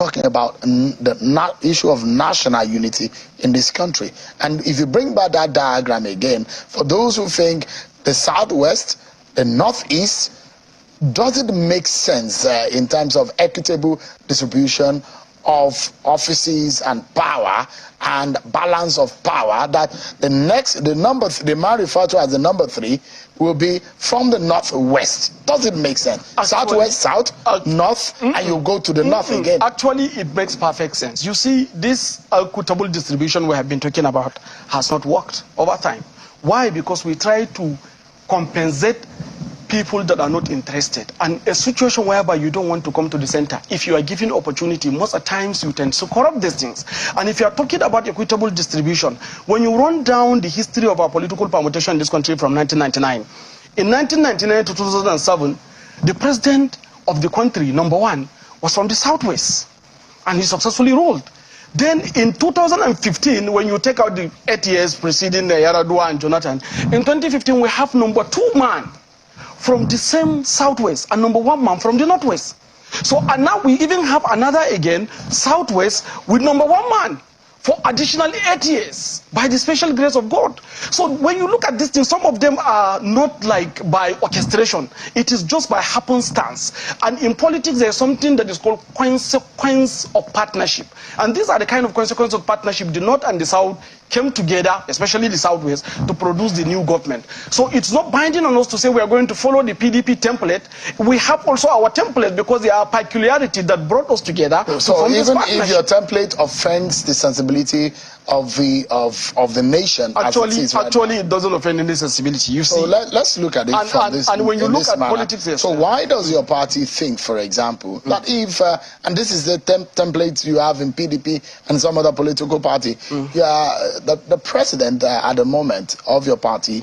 talking about the issue of national unity in this country. And if you bring back that diagram again, for those who think the Southwest, the Northeast, does it make sense in terms of equitable distribution of offices and power and balance of power, that the number they might refer to as the number 3 will be from the Northwest? Does it make sense? Actually, Southwest, South, North, and you go to the North again. Actually, it makes perfect sense. You see, this equitable distribution we have been talking about has not worked over time. Why? Because we try to compensate people that are not interested, and a situation whereby you don't want to come to the center. If you are given opportunity, most of the times you tend to corrupt these things. And if you are talking about equitable distribution, when you run down the history of our political permutation in this country from 1999, in 1999 to 2007, the president of the country, number 1, was from the Southwest, and he successfully ruled. Then in 2015, when you take out the 8 years preceding Yaradua and Jonathan, in 2015 we have number 2 man from the same Southwest and number 1 man from the Northwest. So, and now we even have another again, Southwest, with number 1 man for additional 8 years by the special grace of God. So when you look at this thing, some of them are not like by orchestration. It is just by happenstance. And in politics, there's something that is called consequence of partnership. And these are the kind of consequences of partnership the North and the South came together, especially the Southwest, to produce the new government. So it's not binding on us to say we are going to follow the PDP template. We have also our template because there are peculiarities that brought us together. So even if your template offends the sensibility of the nation, actually it doesn't offend any sensibility. You see. So let's look at it from this. And when you look at politics, yes, so why does your party think, for example, that if and this is the template you have in PDP and some other political party, the president at the moment of your party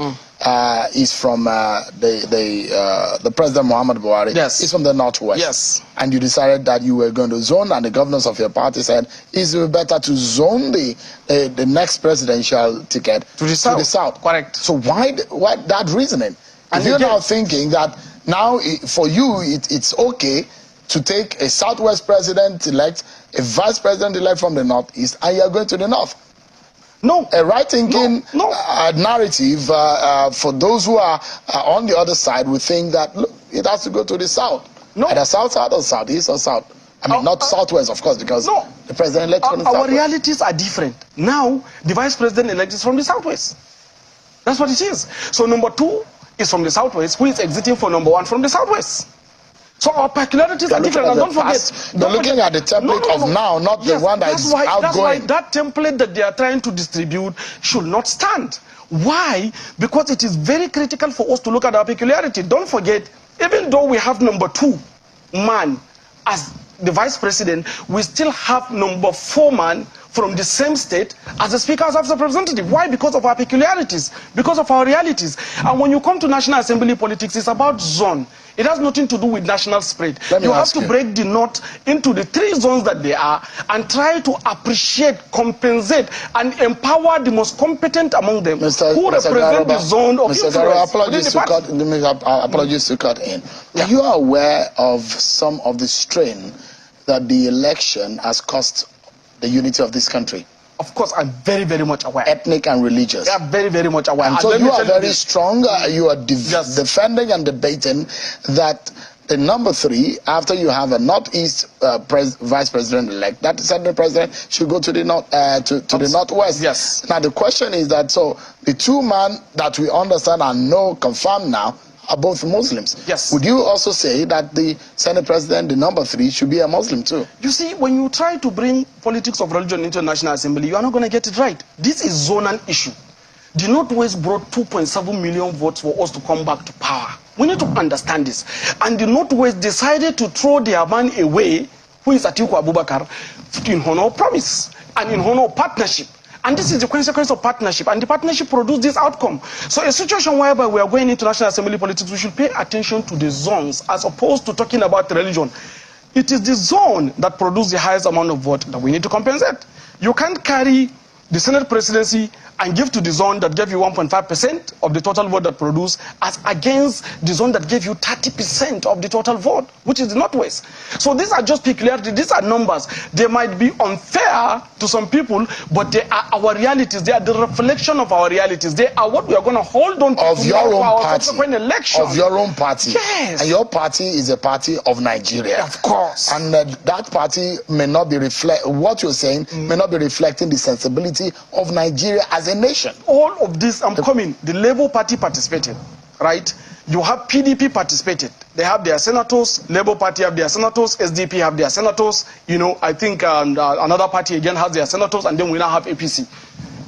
is from the President Muhammad Buhari. Yes. He's from the Northwest. Yes. And you decided that you were going to zone, and the governors of your party said it's better to zone the next presidential ticket to the south. Correct. So why that reasoning? And you're now thinking that now for you it's okay to take a Southwest president-elect, a vice president-elect from the Northeast, and you're going to the North. No. A right-thinking narrative for those who are on the other side would think that, look, it has to go to the South. No. Either South South or Southeast or South. I mean, not Southwest, of course, because the president-elect from the Southwest. Our realities are different. Now, the vice president-elect is from the Southwest. That's what it is. So number 2 is from the Southwest, who is exiting for number 1 from the Southwest. So our peculiarities are different, and don't forget. You're looking at the template of now, not the one that is outgoing. That's why that template that they are trying to distribute should not stand. Why? Because it is very critical for us to look at our peculiarity. Don't forget, even though we have number 2 man as the vice president, we still have number 4 man from the same state as the Speaker of the Representative. Why? Because of our peculiarities, because of our realities. And when you come to National Assembly politics, it's about zone. It has nothing to do with national spread. You have to break the North into the 3 zones that they are and try to appreciate, compensate, and empower the most competent among them who represent the zone of influence. Apologies to cut in. Are you aware of some of the strain that the election has cost the unity of this country? Of course, I'm very, very much aware. Ethnic and religious. Yeah, very, very much aware. And so you are very strong. You are defending and debating that the number 3, after you have a Northeast vice president-elect, that Senate president should go to the the Northwest. Yes. Now the question is that, so the 2 men that we understand and know confirmed now are both Muslims. Yes. Would you also say that the Senate president, the number 3, should be a Muslim too? You see, when you try to bring politics of religion into the National Assembly, you are not going to get it right. This is zonal issue. The Northwest brought 2.7 million votes for us to come back to power. We need to understand this. And the Northwest decided to throw their man away, who is Atiku Abubakar, in honor of promise and in honor of partnership. And this is the consequence of partnership, and the partnership produced this outcome. So a situation whereby we are going into National Assembly politics, we should pay attention to the zones as opposed to talking about religion. It is the zone that produced the highest amount of vote that we need to compensate. You can't carry the Senate presidency and give to the zone that gave you 1.5% of the total vote that produced, as against the zone that gave you 30% of the total vote, which is the Northwest. So these are just peculiarities, these are numbers. They might be unfair to some people, but they are our realities. They are the reflection of our realities. They are what we are going to hold on to of your own our party. subsequent election. Of your own party. Yes. And your party is a party of Nigeria. Of course. And that party may not be what you're saying may not be reflecting the sensibility of Nigeria as a nation. All of this, the Labour Party participated, right? You have PDP participated. They have their senators, Labour Party have their senators, SDP have their senators, you know, I think another party again has their senators, and then we now have APC.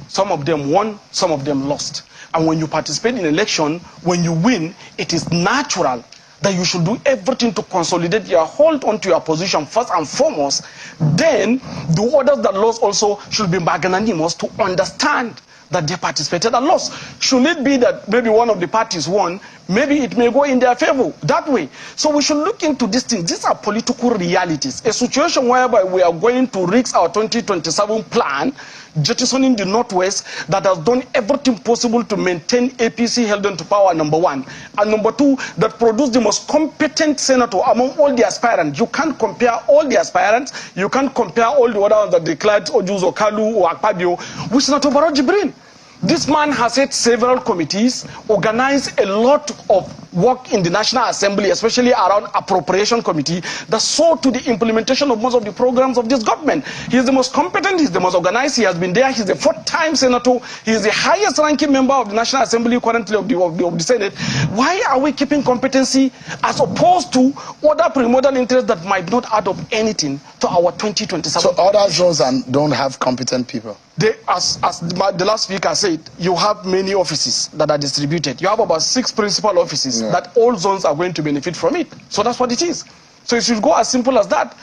Some of them won, some of them lost. And when you participate in election, when you win, it is natural that you should do everything to consolidate your hold onto your position first and foremost. Then the others that lost also should be magnanimous to understand that they participated and lost. Should it be that maybe one of the parties won, maybe it may go in their favor that way. So we should look into these things. These are political realities. A situation whereby we are going to risk our 2027 plan, jettisoning the Northwest that has done everything possible to maintain APC held on to power, number one. And number two, that produced the most competent senator among all the aspirants. You can't compare all the aspirants. You can't compare all the others that declared Ojus or Kalu or Akpabio with Senator Barrow Jibrin. This man has had several committees, organized a lot of work in the National Assembly, especially around appropriation committee, that saw to the implementation of most of the programs of this government. He is the most competent, he is the most organized, he has been there, he is the fourth-time senator, he is the highest ranking member of the National Assembly currently of the Senate. Why are we keeping competency as opposed to other primordial interests that might not add up anything to our 2027? So other zones don't have competent people? As the last speaker said, you have many offices that are distributed. You have about 6 principal offices that all zones are going to benefit from it. So that's what it is. So it should go as simple as that.